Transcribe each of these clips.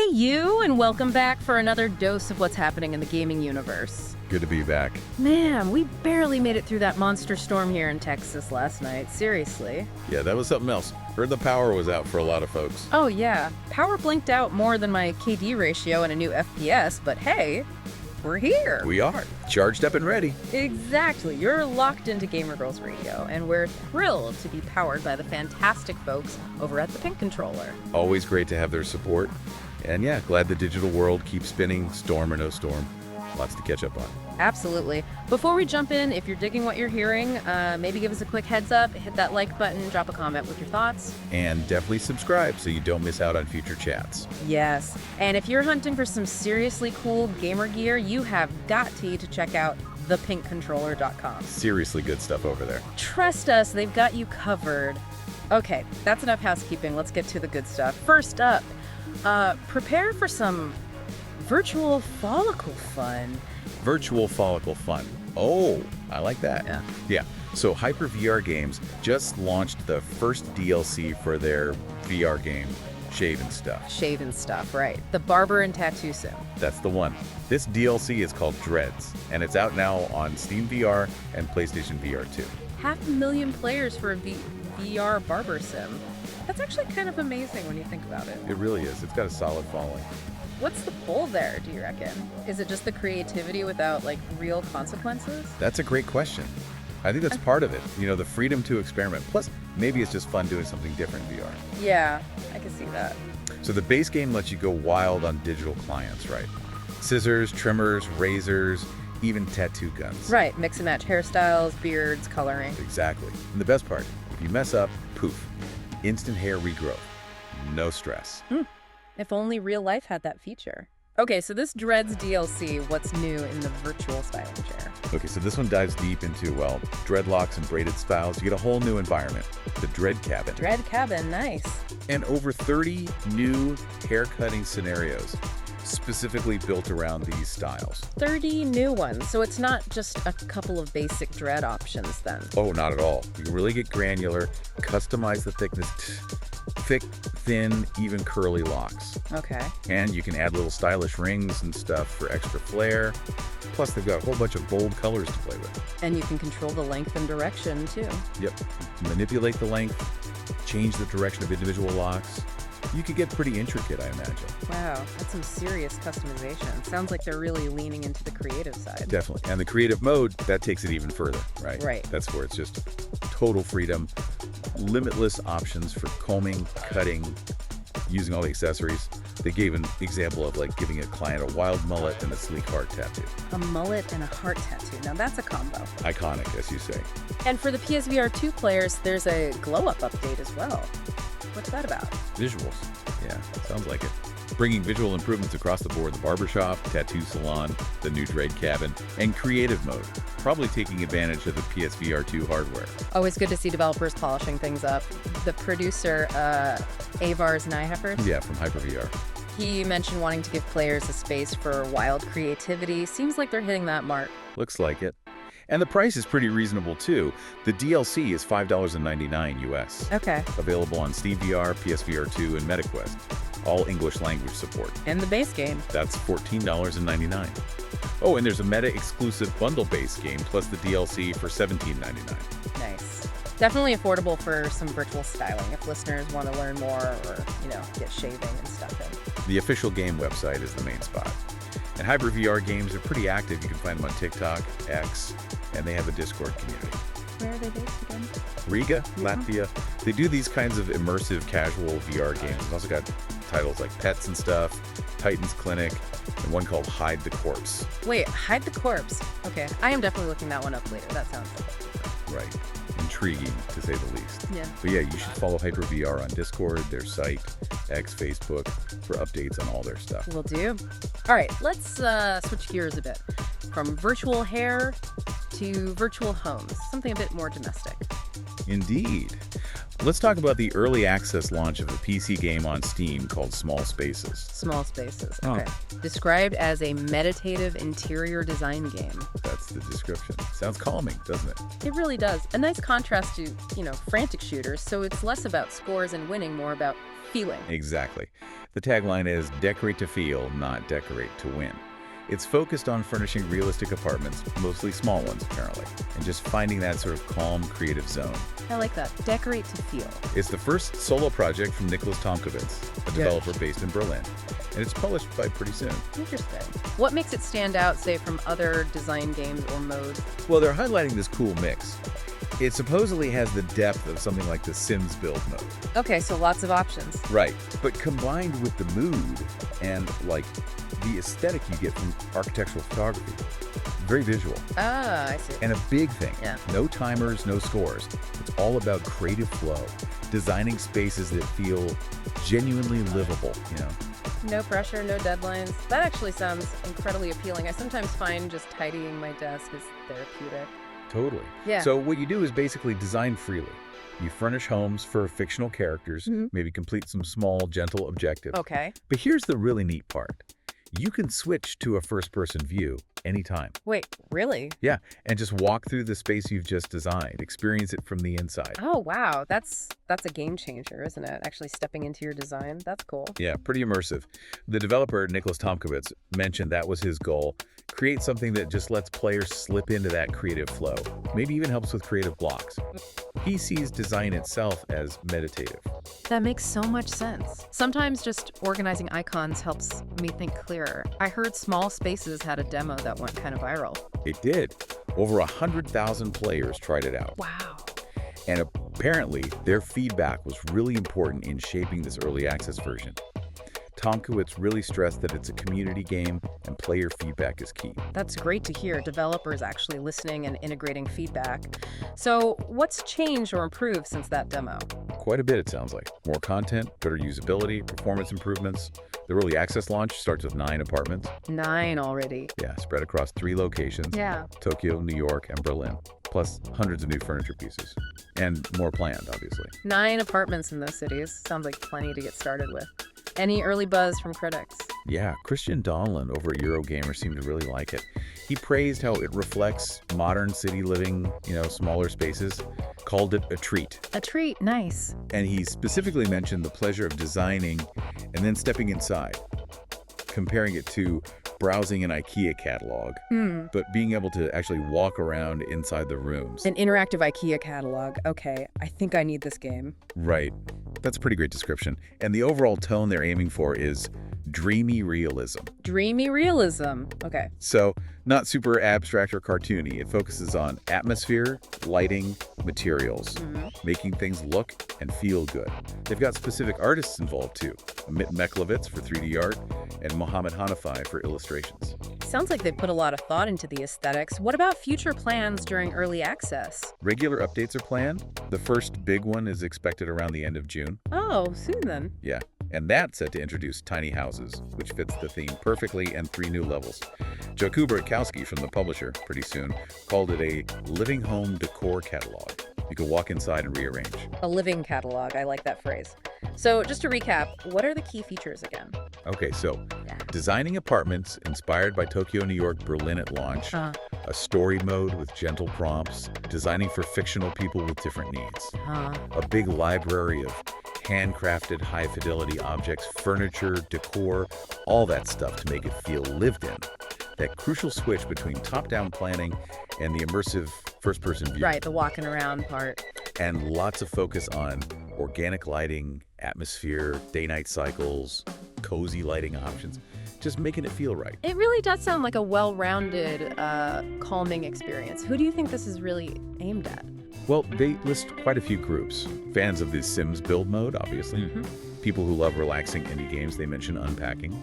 Hey you, and welcome back for another dose of what's happening in the gaming universe. Good to be back. Man, we barely made it through that monster storm here in Texas last night, seriously. Yeah, that was something else. Heard the power was out for a lot of folks. Oh yeah, power blinked out more than my KD ratio and a new FPS, but hey, we're here. We are. Charged up and ready. Exactly, you're locked into Gamer Girls Radio, and we're thrilled to be powered by the fantastic folks over at the Pink Controller. Always great to have their support. And yeah, glad the digital world keeps spinning, storm or no storm. Lots to catch up on. Absolutely. Before we jump in, if you're digging what you're hearing, maybe give us a quick heads up, hit that like button, drop a comment with your thoughts. And definitely subscribe so you don't miss out on future chats. Yes. And if you're hunting for some seriously cool gamer gear, you have got to check out thepinkcontroller.com. Seriously good stuff over there. Trust us, they've got you covered. Okay, that's enough housekeeping. Let's get to the good stuff. First up, prepare for some virtual follicle fun. Virtual follicle fun. Oh, I like that. Yeah. So Hyper VR Games just launched the first DLC for their VR game, Shave and Stuff. Shave and Stuff, right. The barber and tattoo sim. That's the one. This DLC is called Dreads, and it's out now on SteamVR and PlayStation VR 2. 500,000 players for a VR barber sim. That's actually kind of amazing when you think about it. It really is. It's got a solid following. What's the pull there, do you reckon? Is it just the creativity without, real consequences? That's a great question. I think that's part of it. You know, the freedom to experiment. Plus, maybe it's just fun doing something different in VR. Yeah, I can see that. So the base game lets you go wild on digital clients, right? Scissors, trimmers, razors, even tattoo guns. Right, mix and match hairstyles, beards, coloring. Exactly. And the best part, if you mess up, poof, instant hair regrowth. No stress. If only real life had that feature. Okay, so this Dreads DLC, what's new in the virtual styling chair? Okay, so this one dives deep into, well, dreadlocks and braided styles. You get a whole new environment, the Dread Cabin. Dread Cabin, nice. And over 30 new haircutting scenarios specifically built around these styles. 30 new ones, so it's not just a couple of basic dread options then. Oh, not at all. You can really get granular, customize the thickness, thick, thin, even curly locks. Okay. And you can add little stylish rings and stuff for extra flair. Plus, they've got a whole bunch of bold colors to play with. And you can control the length and direction, too. Yep. Manipulate the length, change the direction of individual locks. You could get pretty intricate, I imagine. Wow, that's some serious customization. Sounds like they're really leaning into the creative side. Definitely. And the creative mode, that takes it even further, right? Right. That's where it's just total freedom, limitless options for combing, cutting, using all the accessories. They gave an example of giving a client a wild mullet and a sleek heart tattoo. A mullet and a heart tattoo. Now that's a combo. Iconic, as you say. And for the PSVR 2 players, there's a glow-up update as well. What's that about? Visuals. Yeah, sounds like it. Bringing visual improvements across the board, the barbershop, tattoo salon, the new Dread Cabin, and creative mode. Probably taking advantage of the PSVR 2 hardware. Always good to see developers polishing things up. The producer, Avar's Nyheffers. Yeah, from HyperVR. He mentioned wanting to give players a space for wild creativity. Seems like they're hitting that mark. Looks like it. And the price is pretty reasonable, too. The DLC is $5.99 US. Okay. Available on SteamVR, PSVR 2, and MetaQuest. All English language support. And the base game. That's $14.99. Oh, and there's a Meta-exclusive bundle-based game, plus the DLC for $17.99. Nice. Definitely affordable for some virtual styling if listeners want to learn more or, get shaving and stuff in. The official game website is the main spot. And Hyper VR Games are pretty active. You can find them on TikTok, X, and they have a Discord community. Where are they based again? Riga, Latvia. They do these kinds of immersive, casual VR games. They've also got titles like Pets and Stuff, Titan's Clinic, and one called Hide the Corpse. Wait, Hide the Corpse. Okay, I am definitely looking that one up later. That sounds like Right. Intriguing, to say the least. Yeah. But yeah, you should follow Hyper VR on Discord, their site, X, Facebook, for updates on all their stuff. Will do. All right, let's switch gears a bit. From virtual hair to virtual homes, something a bit more domestic. Indeed. Let's talk about the early access launch of a PC game on Steam called Small Spaces. Small Spaces, Oh. okay. Described as a meditative interior design game. That's the description. Sounds calming, doesn't it? It really does. A nice contrast to, frantic shooters, so it's less about scores and winning, more about feeling. Exactly. The tagline is decorate to feel, not decorate to win. It's focused on furnishing realistic apartments, mostly small ones apparently, and just finding that sort of calm, creative zone. I like that. Decorate to feel. It's the first solo project from Nicholas Tomkowitz, a developer based in Berlin, and it's published by pretty soon. Interesting. What makes it stand out, say, from other design games or modes? Well, they're highlighting this cool mix. It supposedly has the depth of something like the Sims build mode. Okay, so lots of options. Right, but combined with the mood and, the aesthetic you get from architectural photography. Very visual. Ah, I see. And a big thing, Yeah. no timers, no scores. It's all about creative flow, designing spaces that feel genuinely livable, No pressure, no deadlines. That actually sounds incredibly appealing. I sometimes find just tidying my desk is therapeutic. Totally. Yeah. So what you do is basically design freely. You furnish homes for fictional characters, maybe complete some small, gentle objectives. Okay. But here's the really neat part. You can switch to a first-person view anytime. Wait, really? Yeah, and just walk through the space you've just designed, experience it from the inside. Oh, wow. That's a game changer, isn't it? Actually stepping into your design. That's cool. Yeah, pretty immersive. The developer, Nicholas Tomkowitz, mentioned that was his goal. Create something that just lets players slip into that creative flow. Maybe even helps with creative blocks. He sees design itself as meditative. That makes so much sense. Sometimes just organizing icons helps me think clearer. I heard Small Spaces had a demo that went kind of viral. It did. Over 100,000 players tried it out. Wow. And apparently, their feedback was really important in shaping this early access version. Tomkowitz really stressed that it's a community game and player feedback is key. That's great to hear. Developers actually listening and integrating feedback. So what's changed or improved since that demo? Quite a bit, it sounds like. More content, better usability, performance improvements. The early access launch starts with 9 apartments. 9 already. Yeah, spread across 3 locations. Yeah. Tokyo, New York, and Berlin. Plus hundreds of new furniture pieces. And more planned, obviously. 9 apartments in those cities. Sounds like plenty to get started with. Any early buzz from critics? Yeah, Christian Donlan over at Eurogamer seemed to really like it. He praised how it reflects modern city living, smaller spaces, called it a treat. A treat, nice. And he specifically mentioned the pleasure of designing and then stepping inside, comparing it to browsing an IKEA catalog, but being able to actually walk around inside the rooms. An interactive IKEA catalog. Okay, I think I need this game. Right. That's a pretty great description. And the overall tone they're aiming for is dreamy realism. Dreamy realism. Okay. So, not super abstract or cartoony. It focuses on atmosphere, lighting, materials, making things look and feel good. They've got specific artists involved too. Amit Meklovitz for 3D art and Mohammed Hanafai for illustrations. Sounds like they put a lot of thought into the aesthetics. What about future plans during early access? Regular updates are planned. The first big one is expected around the end of June. Oh, soon then. Yeah, and that's set to introduce tiny houses, which fits the theme perfectly, and 3 new levels. Jakub Rutkowski from the publisher, pretty soon, called it a living home decor catalog. You can walk inside and rearrange. A living catalog. I like that phrase. So just to recap, what are the key features again? Okay, so designing apartments inspired by Tokyo, New York, Berlin at launch, a story mode with gentle prompts, designing for fictional people with different needs, a big library of handcrafted high-fidelity objects, furniture, decor, all that stuff to make it feel lived in. That crucial switch between top-down planning and the immersive first-person view. Right, the walking around part. And lots of focus on organic lighting, atmosphere, day-night cycles, cozy lighting options, just making it feel right. It really does sound like a well-rounded, calming experience. Who do you think this is really aimed at? Well, they list quite a few groups. Fans of the Sims build mode, obviously. People who love relaxing indie games, they mention unpacking.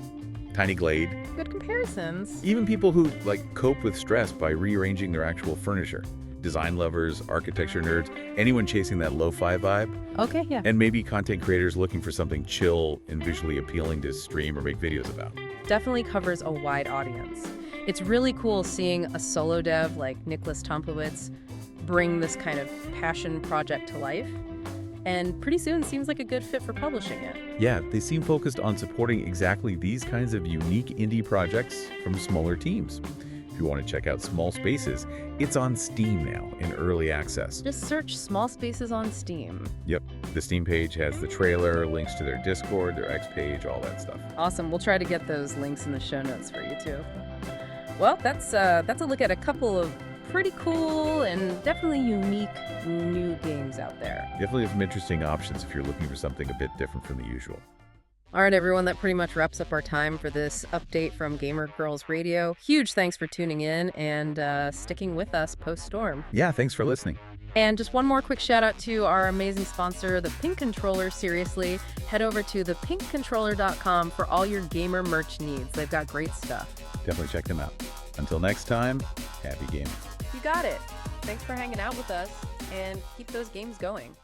Tiny Glade. Good comparisons. Even people who cope with stress by rearranging their actual furniture. Design lovers, architecture nerds, anyone chasing that lo-fi vibe. Okay, yeah. And maybe content creators looking for something chill and visually appealing to stream or make videos about. Definitely covers a wide audience. It's really cool seeing a solo dev like Nicholas Tomkowitz bring this kind of passion project to life. and pretty soon seems like a good fit for publishing it. Yeah, they seem focused on supporting exactly these kinds of unique indie projects from smaller teams. If you want to check out Small Spaces, it's on Steam now in early access. Just search Small Spaces on Steam. Yep, the Steam page has the trailer, links to their Discord, their X page, all that stuff. Awesome. We'll try to get those links in the show notes for you too. Well, that's a look at a couple of pretty cool and definitely unique new games out there. Definitely have some interesting options if you're looking for something a bit different from the usual. All right, everyone, that pretty much wraps up our time for this update from Gamer Girls Radio. Huge thanks for tuning in and sticking with us post-storm. Yeah, thanks for listening. And just one more quick shout out to our amazing sponsor, the Pink Controller. Seriously, head over to thepinkcontroller.com for all your gamer merch needs. They've got great stuff. Definitely check them out. Until next time, happy gaming. You got it. Thanks for hanging out with us, and keep those games going.